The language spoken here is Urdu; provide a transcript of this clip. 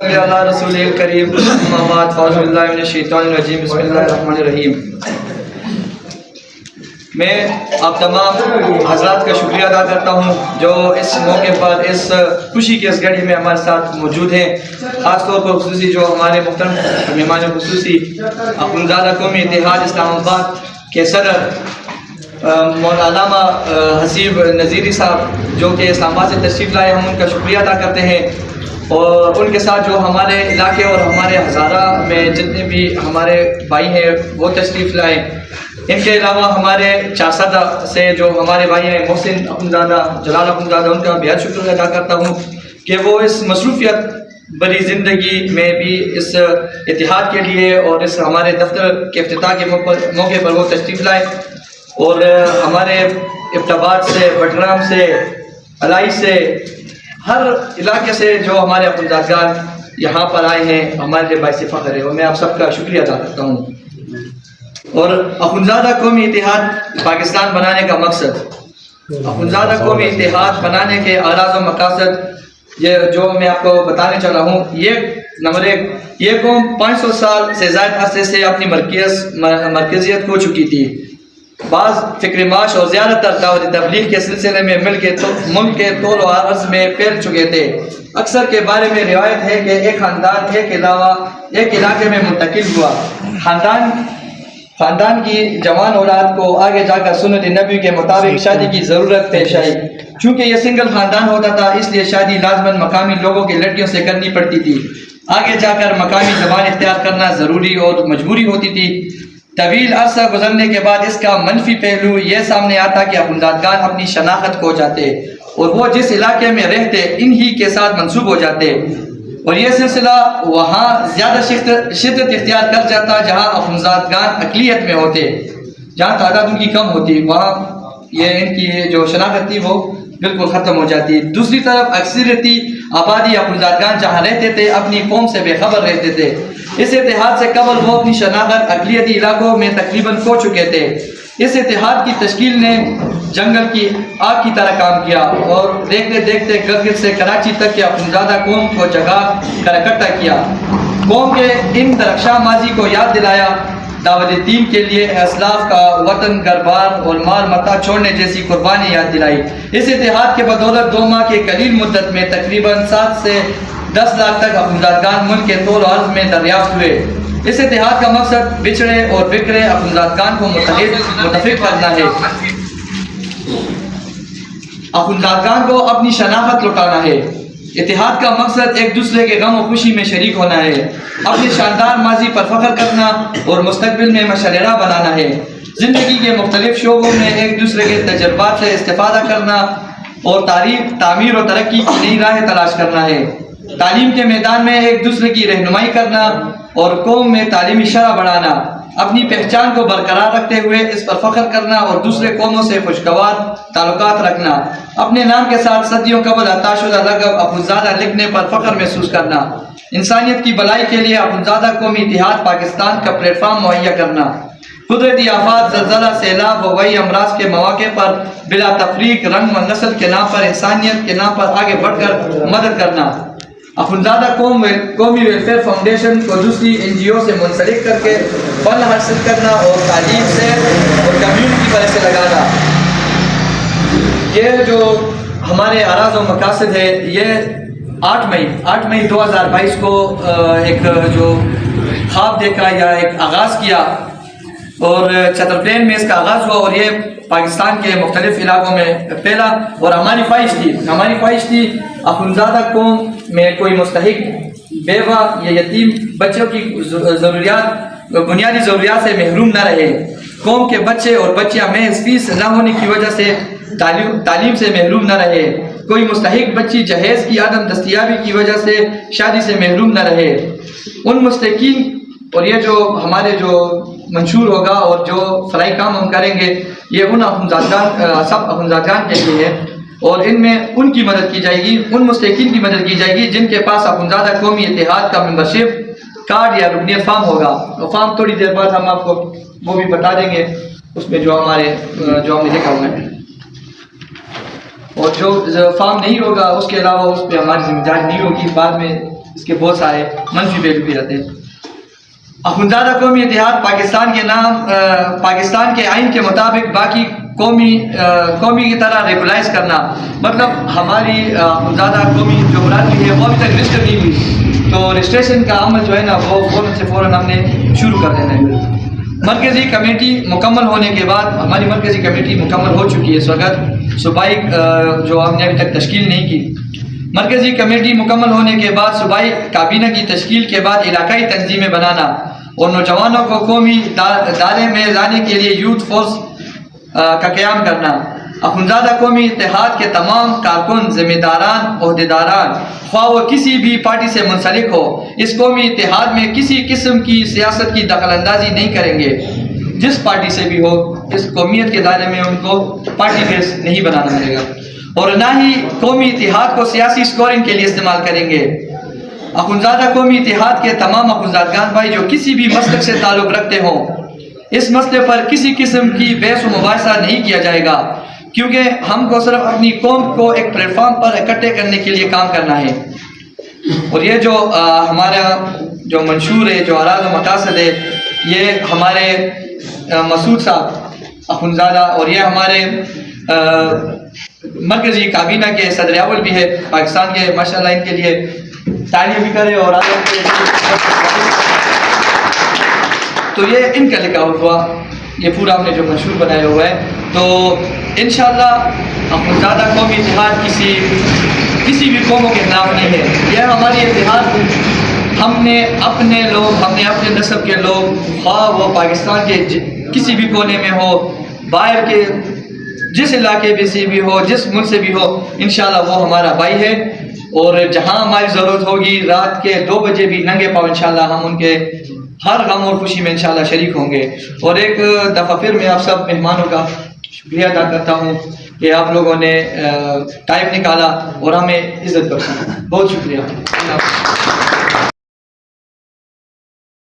اللہ رسول کریم اما بعد فاعوذ باللہ من الشیطان الرجیم بسم اللہ الرحمن الرحیم۔ میں آپ تمام حضرات کا شکریہ ادا کرتا ہوں جو اس موقع پر اس خوشی کی اس گھڑی میں ہمارے ساتھ موجود ہیں، خاص طور پر خصوصی جو ہمارے محترم مہمان خصوصی اخوندزادہ قومی اتحاد اسلام آباد کے صدر مولانا علامہ حسیب نذیری صاحب جو کہ اسلام آباد سے تشریف لائے، ہم ان کا شکریہ ادا کرتے ہیں، اور ان کے ساتھ جو ہمارے علاقے اور ہمارے ہزارہ میں جتنے بھی ہمارے بھائی ہیں وہ تشریف لائے۔ ان کے علاوہ ہمارے چارسدہ سے جو ہمارے بھائی ہیں محسن اخوندزادہ، جلال اخوندزادہ، ان کا بہت شکریہ ادا کرتا ہوں کہ وہ اس مصروفیت بڑی زندگی میں بھی اس اتحاد کے لیے اور اس ہمارے دفتر کے افتتاح کے موقع پر وہ تشریف لائے، اور ہمارے ابتاباد سے، بٹرام سے، الائی سے، ہر علاقے سے جو ہمارے اخوندزادگان یہاں پر آئے ہیں ہمارے لیے باعث فخر ہے، اور میں آپ سب کا شکریہ ادا کرتا ہوں۔ اور اخوندزادہ قومی اتحاد پاکستان بنانے کا مقصد، اخوندزادہ قومی اتحاد بنانے کے اغراض و مقاصد یہ جو میں آپ کو بتانے چلا ہوں، یہ نمبر ایک، یہ قوم 500 سال سے زائد عرصے سے اپنی مرکزیت کھو چکی تھی۔ بعض فکر معاش اور زیادہ تر دعوت تبلیغ کے سلسلے میں ملک کے طول و عرض میں پھیل چکے تھے۔ اکثر کے بارے میں روایت ہے کہ ایک خاندان ایک علاقے میں منتقل ہوا، خاندان کی جوان اولاد کو آگے جا کر سنت نبی کے مطابق شادی کی ضرورت پیش آئی۔ چونکہ یہ سنگل خاندان ہوتا تھا اس لیے شادی لازماً مقامی لوگوں کی لڑکیوں سے کرنی پڑتی تھی۔ آگے جا کر مقامی زبان اختیار کرنا ضروری اور مجبوری ہوتی تھی۔ طویل عرصہ گزرنے کے بعد اس کا منفی پہلو یہ سامنے آتا کہ اخوندزادگان اپنی شناخت کھو جاتے اور وہ جس علاقے میں رہتے انہی کے ساتھ منسوب ہو جاتے، اور یہ سلسلہ وہاں زیادہ شدت اختیار کر جاتا جہاں اخوندزادگان اقلیت میں ہوتے، جہاں تعداد ان کی کم ہوتی، وہاں یہ ان کی جو شناخت تھی وہ بالکل ختم ہو جاتی۔ دوسری طرف اکثریتی آبادی اخوندزادگان جہاں رہتے تھے اپنی قوم سے بے خبر رہتے تھے۔ اس اتحاد سے قبل وہ اپنی شناخت اقلیتی علاقوں میں تقریباً کھو چکے تھے۔ اس اتحاد کی تشکیل نے جنگل کی آگ کی طرح کام کیا، اور دیکھتے دیکھتے گلگت سے کراچی تک کے اخوندزادہ قوم کو جگہ کر اکٹھا کیا، قوم کے ان درخشاں ماضی کو یاد دلایا، دعوت دین کے لیے اسلاف کا وطن گھر بار اور مال متاع چھوڑنے جیسی قربانی یاد دلائی۔ اس اتحاد کے بدولت 2 ماہ کے قلیل مدت میں تقریباً 7 سے 10 لاکھ تک اخوندزادگان ملک کے طول و عرض میں دریافت ہوئے۔ اس اتحاد کا مقصد بچھڑے اور بکھرے اخوندزادگان کو متفق کرنا ہے، اخوندزادگان کو اپنی شناخت لوٹانا ہے۔ اتحاد کا مقصد ایک دوسرے کے غم و خوشی میں شریک ہونا ہے، اپنے شاندار ماضی پر فخر کرنا اور مستقبل میں مشررہ بنانا ہے، زندگی کے مختلف شعبوں میں ایک دوسرے کے تجربات سے استفادہ کرنا اور تعمیر و ترقی کی نئی راہیں تلاش کرنا ہے، تعلیم کے میدان میں ایک دوسرے کی رہنمائی کرنا اور قوم میں تعلیمی شرح بڑھانا، اپنی پہچان کو برقرار رکھتے ہوئے اس پر فخر کرنا اور دوسرے قوموں سے خوشگوار تعلقات رکھنا، اپنے نام کے ساتھ صدیوں قبل عطا شدہ لقب اخوندزادہ لکھنے پر فخر محسوس کرنا، انسانیت کی بھلائی کے لیے اخوندزادہ قومی اتحاد پاکستان کا پلیٹ فارم مہیا کرنا، قدرتی آفات، زلزلہ، سیلاب و وبائی امراض کے مواقع پر بلا تفریق رنگ و نسل کے نام پر انسانیت کے نام پر آگے بڑھ کر مدد کرنا، اخوندزادہ قومی ویلفیئر فاؤنڈیشن کو دوسری NGO سے منسلک کر کے فنڈ حاصل کرنا اور تعلیم سے اور کمیونٹی پر اسے لگانا۔ یہ جو ہمارے اغراض و مقاصد ہے، یہ 8 مئی 2022 کو ایک جو خواب دیکھا یا ایک آغاز کیا، اور چتر پلین میں اس کا آغاز ہوا، اور یہ پاکستان کے مختلف علاقوں میں پھیلا، اور ہماری خواہش تھی اخوندزادہ قوم میں کوئی مستحق بیوہ یا یتیم بچوں کی بنیادی ضروریات سے محروم نہ رہے، قوم کے بچے اور بچیاں محض فیس نہ ہونے کی وجہ سے تعلیم سے محروم نہ رہے، کوئی مستحق بچی جہیز کی عدم دستیابی کی وجہ سے شادی سے محروم نہ رہے۔ ان مستحقین، اور یہ جو ہمارے جو منشور ہوگا اور جو فلاحی کام ہم کریں گے یہ ان سب اخوندزادگان کے لیے ہے، اور ان میں ان کی مدد کی جائے گی، ان مستحقین کی مدد کی جائے گی جن کے پاس اخوندزادہ قومی اتحاد کا ممبرشپ کارڈ یا رکنیت فارم ہوگا۔ اور فارم تھوڑی دیر بعد ہم آپ کو وہ بھی بتا دیں گے، اس میں جو ہم نے لکھا ہوا ہے، اور جو فارم نہیں ہوگا اس کے علاوہ اس پہ ہماری ذمہ داری نہیں ہوگی، بعد میں اس کے بہت سارے منفی پہلو بھی رہتے ہیں. اخوندزادہ قومی اتحاد پاکستان کے آئین کے مطابق باقی قومی کی طرح ریگولائز کرنا، مطلب ہماری اخوندزادہ قومی جو برادری ہے وہ ابھی تک رجسٹر نہیں ہوئی، تو رجسٹریشن کا عمل جو ہے نا وہ فوراً ہم نے شروع کر دینا ہے. مرکزی کمیٹی مکمل ہونے کے بعد، ہماری مرکزی کمیٹی مکمل ہو چکی ہے اس وقت، صوبائی جو ہم نے ابھی تک تشکیل نہیں کی. مرکزی کمیٹی مکمل ہونے کے بعد صوبائی کابینہ کی تشکیل کے بعد علاقائی تنظیمیں بنانا اور نوجوانوں کو قومی دائرے میں لانے کے لیے یوتھ فورس کا قیام کرنا. اخوندزادہ قومی اتحاد کے تمام کارکن، ذمہ داران، عہدیداران، خواہ وہ کسی بھی پارٹی سے منسلک ہو، اس قومی اتحاد میں کسی قسم کی سیاست کی دخل اندازی نہیں کریں گے. جس پارٹی سے بھی ہو، اس قومیت کے دائرے میں ان کو پارٹی بیس نہیں بنانا پڑے گا، اور نہ ہی قومی اتحاد کو سیاسی سکورنگ کے لیے استعمال کریں گے. اخوندزادہ قومی اتحاد کے تمام اخوندزادگان بھائی جو کسی بھی مسلک سے تعلق رکھتے ہوں، اس مسئلے پر کسی قسم کی بحث و مباحثہ نہیں کیا جائے گا، کیونکہ ہم کو صرف اپنی قوم کو ایک پلیٹ فارم پر اکٹھے کرنے کے لیے کام کرنا ہے. اور یہ جو ہمارا جو منشور ہے، جو اراض و مقاصد ہے، یہ ہمارے مسعود صاحب اخوندزادہ اور یہ ہمارے مرکزی کابینہ کے صدر اول بھی ہے پاکستان کے، ماشاءاللہ ان کے لیے تعلیم بھی کرے. اور تو یہ ان کا لکھا ہوا یہ پورا ہم نے جو منشور بنایا ہوا ہے. تو انشاءاللہ اخوندزادہ قومی اتحاد کسی بھی قوموں کے خلاف نہیں ہے. یہ ہماری اتحاد ہم نے اپنے لوگ، ہم نے اپنے نسب کے لوگ، خواہ وہ پاکستان کے کسی بھی کونے میں ہو، باہر کے جس علاقے میں سے بھی ہو، جس ملک سے بھی ہو، انشاءاللہ وہ ہمارا بھائی ہے. اور جہاں ہماری ضرورت ہوگی رات کے 2 بجے بھی ننگے پاؤں انشاءاللہ ہم ان کے ہر غم اور خوشی میں انشاءاللہ شریک ہوں گے. اور ایک دفعہ پھر میں آپ سب مہمانوں کا شکریہ ادا کرتا ہوں کہ آپ لوگوں نے ٹائم نکالا اور ہمیں عزت بخشی. بہت شکریہ.